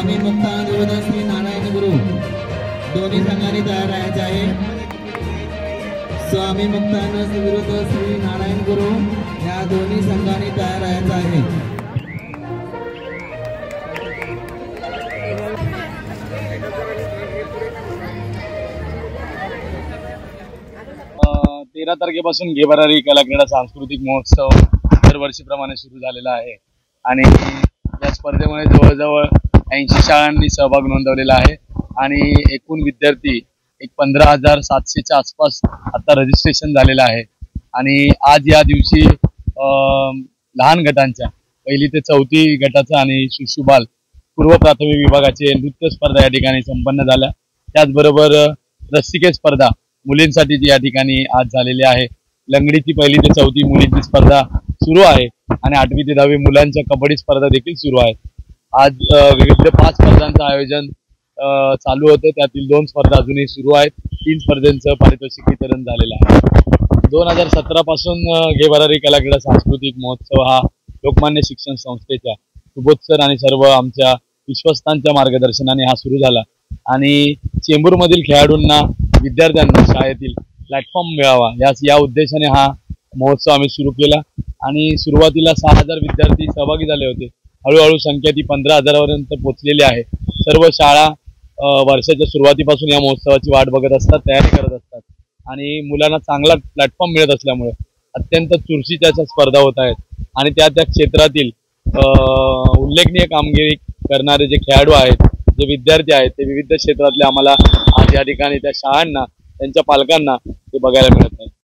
स्वामी मुक्तानंद विरुद्ध श्री नारायण गुरु दोन्ही संघांनी तयार राहायचे आहे। स्वामी मुक्तानंद विरुद्ध श्री नारायण गुरु या दोन्ही संघांनी तयार राहायचे आहे। 13 तारखेपासून घेबारारी कला क्रीडा सांस्कृतिक महोत्सव दरवर्षीप्रमाणे सुरू झालेला आहे आणि या स्पर्धेमध्ये जवळजवळ 80 शाळांनी सहभाग नोंदवलेला आहे आणि एकूण विद्यार्थी 15,700 च्या आसपास आता रजिस्ट्रेशन झालेलं आहे। आणि आज या दिवशी लहान गटांच्या पहिली ते चौथी गटाचा आणि शिशुबाल पूर्व प्राथमिक विभागाचे नृत्य स्पर्धा या ठिकाणी संपन्न झाल्या। त्याचबरोबर रस्सिकेच स्पर्धा मुलींसाठी या ठिकाणी आज झालेली आहे। लंगडीची पहिली ते चौथी मुलींची स्पर्धा सुरू आहे आणि 8वी ते 10वी मुलांच्या कबड्डी स्पर्धा देखील सुरू आहे। आज विविध 5 स्पर्धांचं आयोजन चालू होतं, त्यातील 2 स्पर्धा अजूनही सुरू आहेत। 3 स्पर्धांचं पारितोषिक वितरण झालेलं आहे। 2017 पासून घेबारारी कला क्रीडा सांस्कृतिक महोत्सव हा लोकमान्य शिक्षण संस्थेच्या सुबोध सर आणि सर्व आमच्या विश्वस्तांच्या मार्गदर्शनाने हा सुरू झाला आणि चेंबूरमधील खेळाडूंना विद्यार्थ्यांना शाळेतील प्लॅटफॉर्म मिळावा या उद्देशाने हा महोत्सव आम्ही सुरू केला आणि सुरुवातीला 6,000 विद्यार्थी सहभागी झाले होते। हळूहळू संख्या ती 15,000 पर्यंत पोहोचलेली आहे। सर्व शाळा वर्षाच्या सुरुवातीपासून या महोत्सवाची वाट बघत असतात, तयारी करत असतात आणि मुलांना चांगला प्लॅटफॉर्म मिळत असल्यामुळे अत्यंत चुरशीच्या अशा स्पर्धा होत आहेत आणि त्या क्षेत्रातील उल्लेखनीय कामगिरी करणारे जे खेळाडू आहेत, जे विद्यार्थी आहेत, ते विविध क्षेत्रातले आम्हाला आज या ठिकाणी त्या शाळांना त्यांच्या पालकांना ते बघायला मिळत आहे।